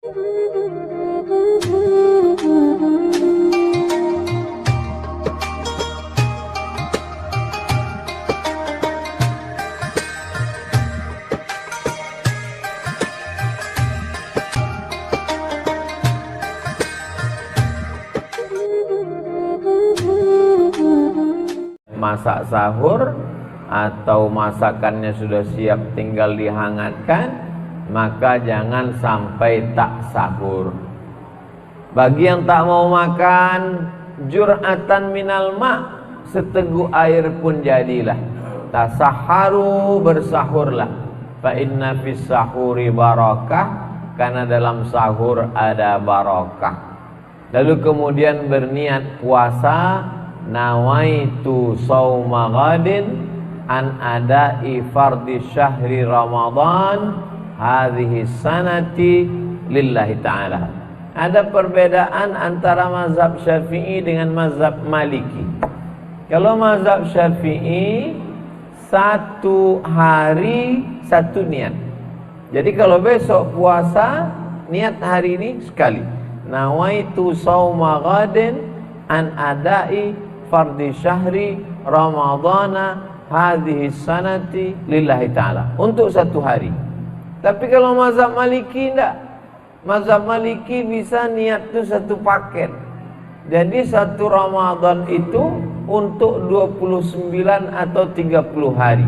Masak sahur atau masakannya sudah siap tinggal dihangatkan, maka jangan sampai tak sahur. Bagi yang tak mau makan, jur'atan minal ma', seteguk air pun jadilah. Tasaharu, bersahurlah. Fa inna fis sahuri barakah, karena dalam sahur ada barakah. Lalu kemudian berniat puasa, nawaitu sauma ghadin an adai fardhi syahri Ramadan hadhihi sanati lillahi ta'ala. Ada perbedaan antara mazhab Syafi'i dengan mazhab Maliki. Kalau mazhab Syafi'i, satu hari satu niat. Jadi kalau besok puasa, niat hari ini sekali. Nawaitu sauma ghadin an adai fardhi syahri Ramadana hadhihi sanati lillahi ta'ala, untuk satu hari. Tapi kalau mazhab Maliki enggak. Mazhab Maliki bisa niat itu satu paket. Jadi satu Ramadan itu untuk 29 atau 30 hari.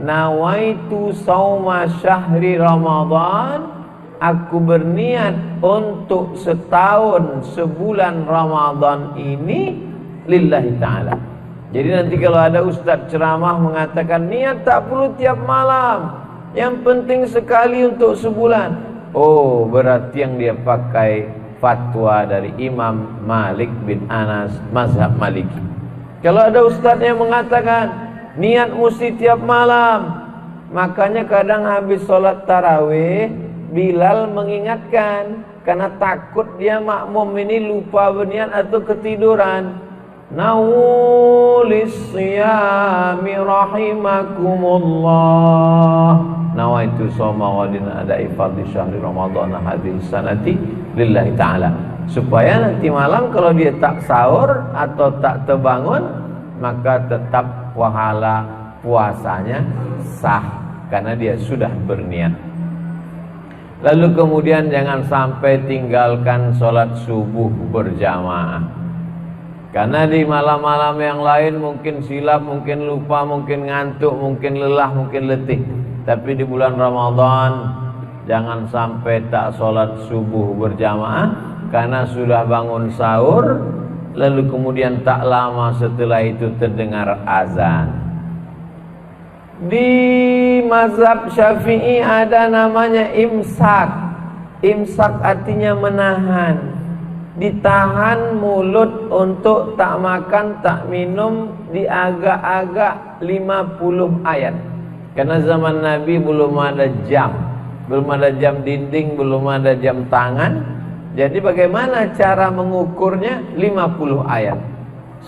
Nawaitu sauma syahri Ramadan, aku berniat untuk setahun sebulan Ramadan ini lillahi ta'ala. Jadi nanti kalau ada ustaz ceramah mengatakan niat tak perlu tiap malam, yang penting sekali untuk sebulan, oh berarti yang dia pakai fatwa dari Imam Malik bin Anas, mazhab Maliki. Kalau ada ustaz yang mengatakan niat mesti tiap malam, makanya kadang habis sholat tarawih Bilal mengingatkan, karena takut dia makmum ini lupa berniat atau ketiduran. Nawulis siyami rahimakumullah, nawaitu sawma ghadin adai fardhi syahri Ramadana hadhihi sanati lillahi ta'ala. Supaya nanti malam kalau dia tak sahur atau tak terbangun, maka tetap pahala puasanya sah, karena dia sudah berniat. Lalu kemudian jangan sampai tinggalkan sholat subuh berjamaah. Karena di malam-malam yang lain mungkin silap, mungkin lupa, mungkin ngantuk, mungkin lelah, mungkin letih. Tapi di bulan Ramadan jangan sampai tak sholat subuh berjamaah, karena sudah bangun sahur, lalu kemudian tak lama setelah itu terdengar azan. Di mazhab Syafi'i ada namanya imsak. Imsak artinya menahan. Ditahan mulut untuk tak makan, tak minum di agak-agak 50 ayat. Karena zaman Nabi belum ada jam, belum ada jam dinding, belum ada jam tangan. Jadi bagaimana cara mengukurnya? 50 ayat.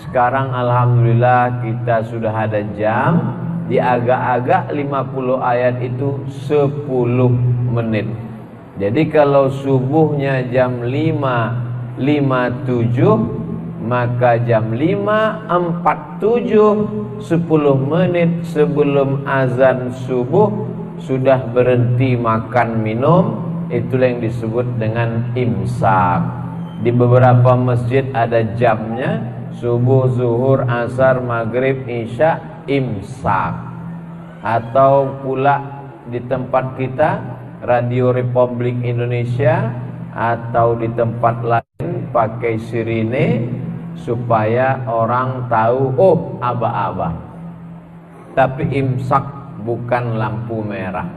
Sekarang alhamdulillah kita sudah ada jam. Di agak-agak 50 ayat itu 10 menit. Jadi kalau subuhnya jam 5.57, maka jam 5.47, 10 menit sebelum azan subuh sudah berhenti makan minum. Itulah yang disebut dengan imsak. Di beberapa masjid ada jamnya, subuh, zuhur, asar, maghrib, isya, imsak. Atau pula di tempat kita, Radio Republik Indonesia, atau di tempat lain pakai sirine supaya orang tahu, oh aba-aba. Tapi imsak bukan lampu merah.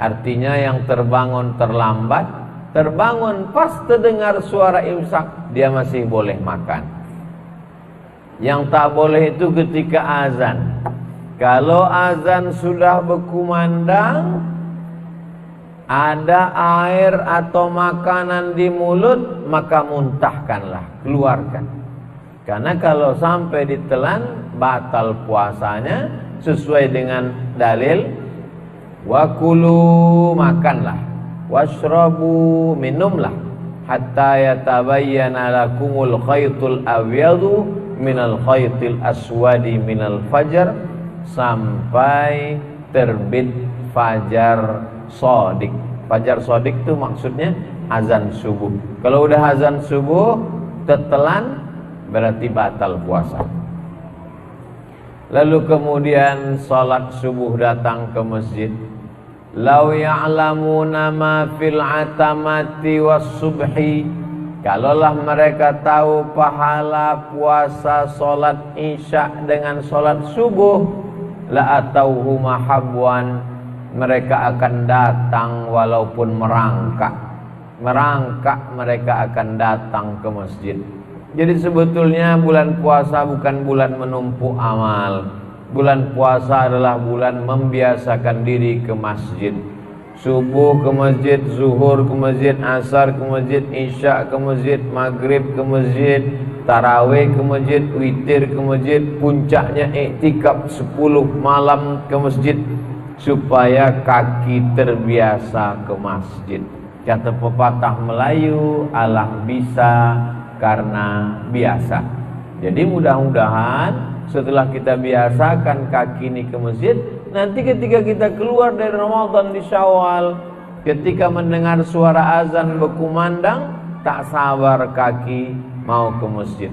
Artinya yang terbangun terlambat, terbangun pas terdengar suara imsak, dia masih boleh makan. Yang tak boleh itu ketika azan. Kalau azan sudah berkumandang, ada air atau makanan di mulut, maka muntahkanlah, keluarkan. Karena kalau sampai ditelan, batal puasanya sesuai dengan dalil. Wa kulu, makanlah. washrabu, minumlah, hatta yatabayyana lakumul khaytul abyadu minal khaytil aswadi minal fajar, sampai terbit fajar shadiq. Fajar shadiq itu maksudnya azan subuh. Kalau udah azan subuh tetelan berarti batal puasa. Lalu kemudian salat subuh datang ke masjid. Lau ya'lamuna ma fil atamati was subhi, kalaulah mereka tahu pahala puasa salat isya dengan salat subuh, la atauhu mahabwan, mereka akan datang walaupun merangkak mereka akan datang ke masjid. Jadi sebetulnya bulan puasa bukan bulan menumpuk amal. Bulan puasa adalah bulan membiasakan diri ke masjid. Subuh ke masjid, zuhur ke masjid, asar ke masjid, isya ke masjid, maghrib ke masjid, tarawih ke masjid, witir ke masjid, puncaknya iktikaf 10 malam ke masjid, supaya kaki terbiasa ke masjid. Kata pepatah Melayu, Allah bisa karena biasa. Jadi mudah-mudahan setelah kita biasakan kaki ini ke masjid, nanti ketika kita keluar dari Ramadan di Syawal, ketika mendengar suara azan berkumandang, tak sabar kaki mau ke masjid.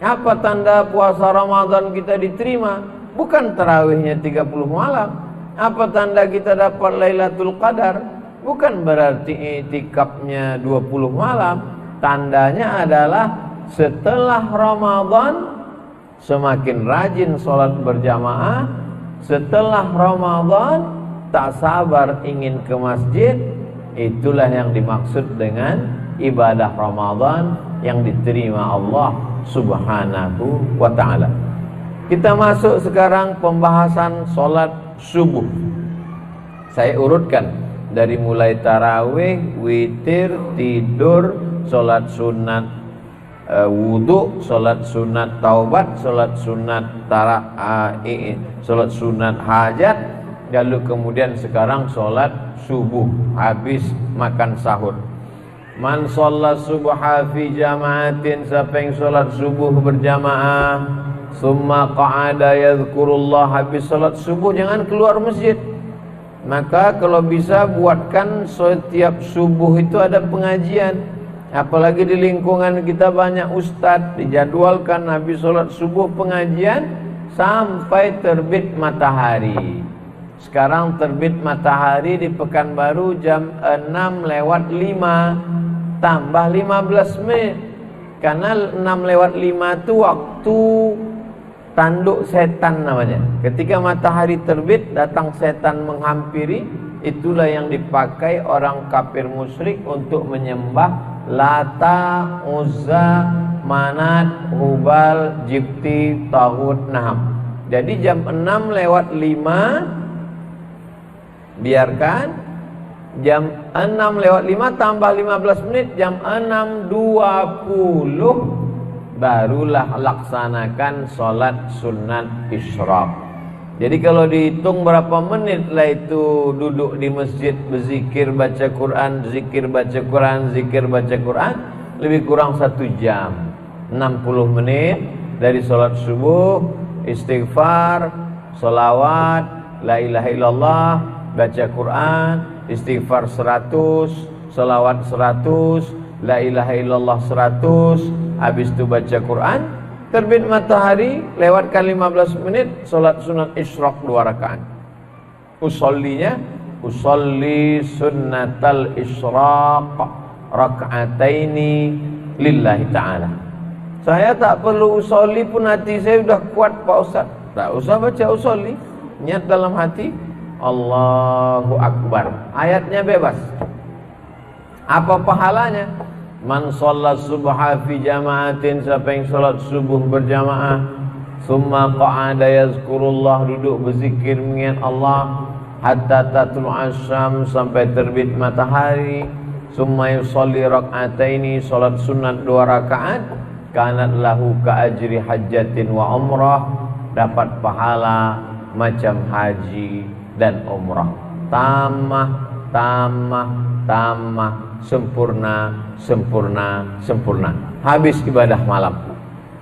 Apa tanda puasa Ramadan kita diterima? Bukan tarawihnya 30 malam. Apa tanda kita dapat Lailatul Qadar? Bukan berarti i'tikafnya 20 malam. Tandanya adalah setelah Ramadan semakin rajin sholat berjamaah. Setelah Ramadan tak sabar ingin ke masjid. Itulah yang dimaksud dengan ibadah Ramadan yang diterima Allah Subhanahu wa ta'ala. Kita masuk sekarang pembahasan sholat subuh. Saya urutkan dari mulai tarawih, witir, tidur, sholat sunat wudu, sholat sunat taubat, sholat sunat sholat sunat hajat, lalu kemudian sekarang sholat subuh habis makan sahur. Man sholat subha fi jama'atin, siapa yang sholat subuh berjamaah, summa qa'ada yadhkurullah, habis sholat subuh jangan keluar masjid. Maka kalau bisa buatkan setiap subuh itu ada pengajian. Apalagi di lingkungan kita banyak ustadz, dijadwalkan habis sholat subuh pengajian sampai terbit matahari. Sekarang terbit matahari di Pekanbaru jam 6:05 tambah 15 menit. Karena 6:05 itu waktu tanduk setan namanya. Ketika matahari terbit, datang setan menghampiri. Itulah yang dipakai orang kafir musyrik untuk menyembah Lata, Uzza, Manat, Hubal, Jibti, Taghut, Naham. Jadi jam 6:05 biarkan, jam 6:05 tambah 15 menit, jam 6:20 barulah laksanakan sholat sunat isyraq. Jadi kalau dihitung berapa menit lah itu duduk di masjid berzikir baca Quran, zikir baca Quran, zikir baca Quran, lebih kurang 1 jam. 60 menit dari sholat subuh, istighfar, sholawat, la ilaha illallah, baca Quran, istighfar 100, sholawat 100, la ilaha illallah 100, habis itu baca Quran. Terbit matahari, lewatkan 15 menit, sholat sunat isyraq 2 rakaat. Usolli sunnatal isyraq raka'ataini lillahi ta'ala. Saya tak perlu usolli pun hati saya sudah kuat Pak Ustaz. Tak usah baca usolli, niat dalam hati Allahu Akbar. Ayatnya bebas. Apa pahalanya? Man sholat subha fi jama'atin, siapa yang sholat subuh berjamaah, summa qa'ada yazkurullah, duduk berzikir mengingat Allah, hatta tatul asyam, sampai terbit matahari, summa yusalli rak'ataini, sholat sunat 2 rakaat, kanat lahu ka ajri hajjatin wa umrah, dapat pahala macam haji dan umrah. Tamah tamah, sempurna, sempurna, sempurna. Habis ibadah malam.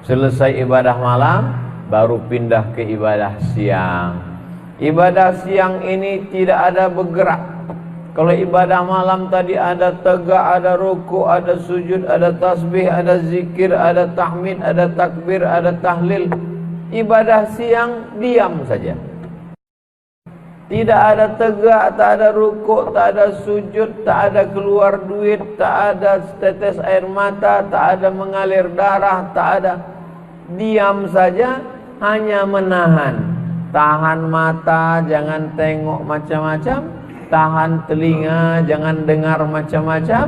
Selesai ibadah malam, baru pindah ke ibadah siang. Ibadah siang ini tidak ada bergerak. Kalau ibadah malam tadi ada tegak, ada ruku, ada sujud, ada tasbih, ada zikir, ada tahmid, ada takbir, ada tahlil. Ibadah siang diam saja. Tidak ada tegak, tak ada ruku, tak ada sujud, tak ada keluar duit, tak ada tetes air mata, tak ada mengalir darah, tak ada. Diam saja, hanya menahan. Tahan mata, jangan tengok macam-macam. Tahan telinga, jangan dengar macam-macam.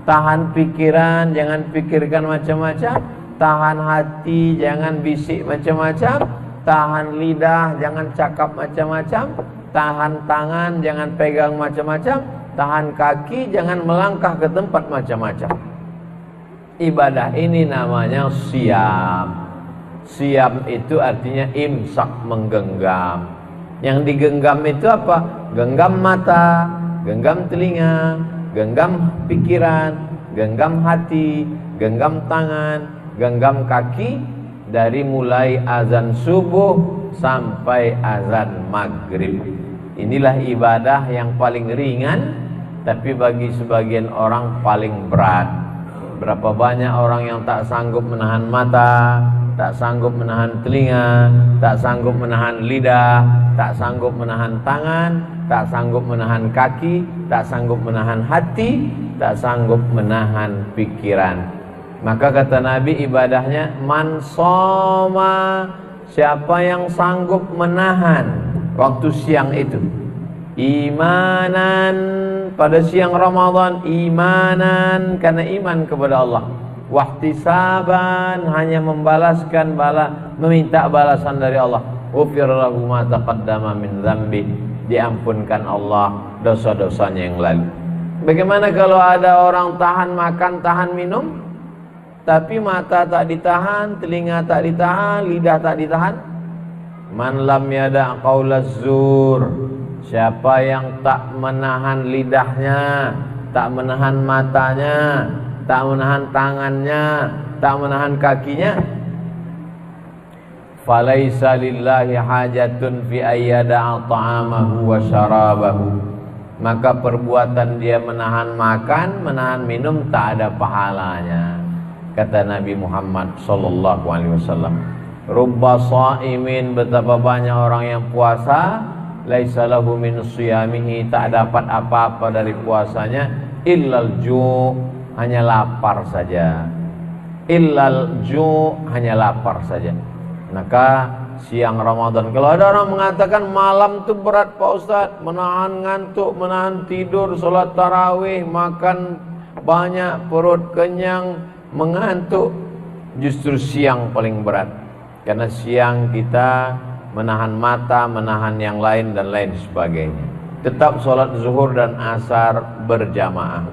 Tahan pikiran, jangan pikirkan macam-macam. Tahan hati, jangan bisik macam-macam. Tahan lidah, jangan cakap macam-macam. Tahan tangan, jangan pegang macam-macam. Tahan kaki, jangan melangkah ke tempat macam-macam. Ibadah ini namanya siam. Siam itu artinya imsak, menggenggam. Yang digenggam itu apa? Genggam mata, genggam telinga, genggam pikiran, genggam hati, genggam tangan, genggam kaki, dari mulai azan subuh sampai azan maghrib. Inilah ibadah yang paling ringan, tapi bagi sebagian orang paling berat. Berapa banyak orang yang tak sanggup menahan mata, tak sanggup menahan telinga, tak sanggup menahan lidah, tak sanggup menahan tangan, tak sanggup menahan kaki, tak sanggup menahan hati, tak sanggup menahan pikiran. Maka kata Nabi, ibadahnya man soma, siapa yang sanggup menahan waktu siang itu, imanan, pada siang Ramadan, imanan karena iman kepada Allah, wahtisaban, hanya membalaskan meminta balasan dari Allah, ghufira lahu ma taqaddama min dzambi, diampunkan Allah dosa-dosanya yang lalu. Bagaimana kalau ada orang tahan makan, tahan minum, tapi mata tak ditahan, telinga tak ditahan, lidah tak ditahan? Man lam yada' qaulaz zur, siapa yang tak menahan lidahnya, tak menahan matanya, tak menahan tangannya, tak menahan kakinya, falaisa lillahi hajatun fi ayyada'a ta'amahu wa syarabahu, maka perbuatan dia menahan makan, menahan minum tak ada pahalanya. Kata Nabi Muhammad sallallahu alaihi wasallam, rubba shaimin, betapa banyak orang yang puasa, laisa lahu min shiyamihi, tak dapat apa-apa dari puasanya, illal ju', hanya lapar saja. Illal ju', hanya lapar saja. Maka siang Ramadan, kalau ada orang mengatakan malam itu berat Pak Ustaz, menahan ngantuk, menahan tidur, sholat tarawih, makan banyak, perut kenyang, mengantuk, justru siang paling berat. Karena siang kita menahan mata, menahan yang lain dan lain sebagainya. Tetap sholat zuhur dan asar berjamaah.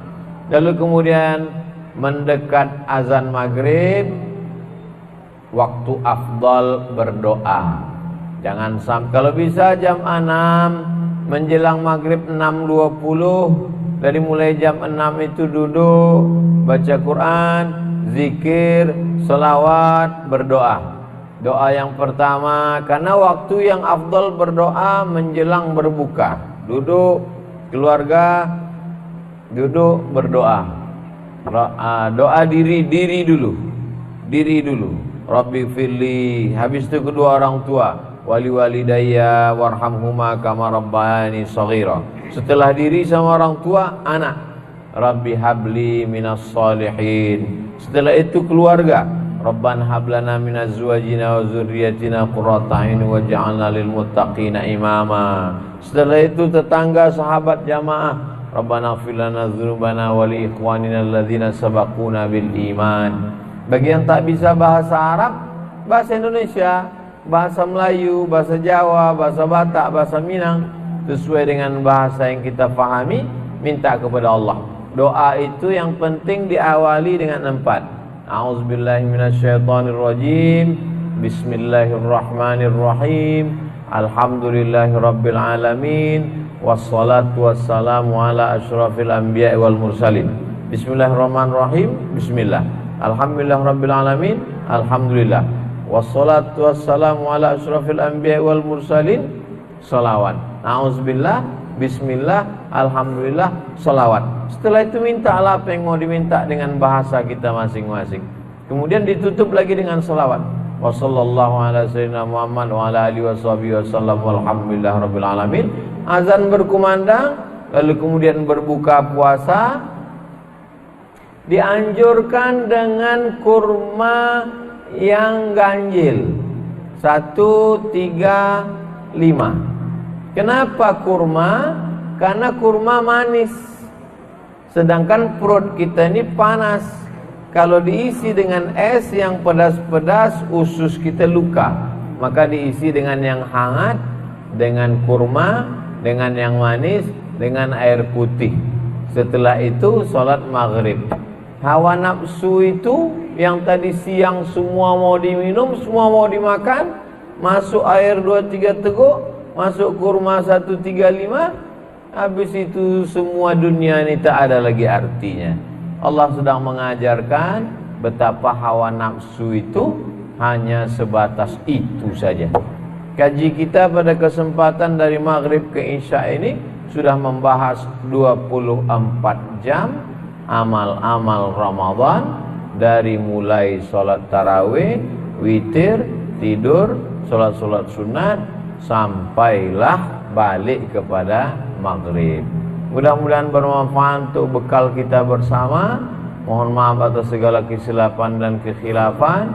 Lalu kemudian mendekat azan maghrib, waktu afdal berdoa. Jangan sampai, kalau bisa jam 6 menjelang maghrib 6.20, dari mulai jam 6 itu duduk, baca Quran, zikir, selawat, berdoa. Doa yang pertama, karena waktu yang afdal berdoa menjelang berbuka. Duduk, keluarga, duduk berdoa. Doa diri dulu. Diri dulu. Rabbi firli, habis itu kedua orang tua, wali walidayya warhamhuma kama rabbayani shaghira. Setelah diri sama orang tua, anak, Rabbi habli minas salihin. Setelah itu keluarga, Rabbana hablana minaz azwajina wa dzurriyyatina qurrata a'yun waj'alna lil muttaqina imama. Setelah itu tetangga, sahabat, jamaah, Rabbana ighfir lana dzunubana wa li ikhwanina alladzina sabaquna bil iman. Bagi yang tak bisa bahasa Arab, bahasa Indonesia, bahasa Melayu, bahasa Jawa, bahasa Batak, bahasa Minang, sesuai dengan bahasa yang kita fahami, minta kepada Allah. Doa itu yang penting diawali dengan 4. A'udzubillahi minasyaitonirrajim. Bismillahirrahmanirrahim. Alhamdulillahirabbil alamin. wassalatu wassalamu ala asyrafil anbiya'i wal mursalin. Bismillahirrahmanirrahim. Bismillah. Alhamdulillah rabbil alamin. Alhamdulillah. Wassalatu wassalamu ala asyrafil anbiya'i wal mursalin. Salawat. Nauzubillah. Bismillah. Alhamdulillah. Salawat. Setelah itu minta apa yang mau diminta dengan bahasa kita masing-masing. Kemudian ditutup lagi dengan salawat. Wa sallallahu ala sayyidina Muhammad wa ala alihi washabihi wasallam walhamdulillah rabbil alamin. Azan berkumandang, lalu kemudian berbuka puasa. Dianjurkan dengan kurma yang ganjil 1, 3, 5. Kenapa kurma? Karena kurma manis, sedangkan perut kita ini panas. Kalau diisi dengan es yang pedas-pedas, usus kita luka. Maka diisi dengan yang hangat, dengan kurma, dengan yang manis, dengan air putih. Setelah itu sholat maghrib. Hawa nafsu itu yang tadi siang semua mau diminum, semua mau dimakan, masuk air 2-3 teguk, masuk kurma 1-3-5, habis itu semua dunia ini tak ada lagi artinya. Allah sedang mengajarkan betapa hawa nafsu itu hanya sebatas itu saja. Kaji kita pada kesempatan dari maghrib ke isya ini sudah membahas 24 jam amal-amal Ramadan, dari mulai sholat tarawih, witir, tidur, sholat-sholat sunat, sampailah balik kepada maghrib. Mudah-mudahan bermanfaat untuk bekal kita bersama. Mohon maaf atas segala kesilapan dan kekhilafan.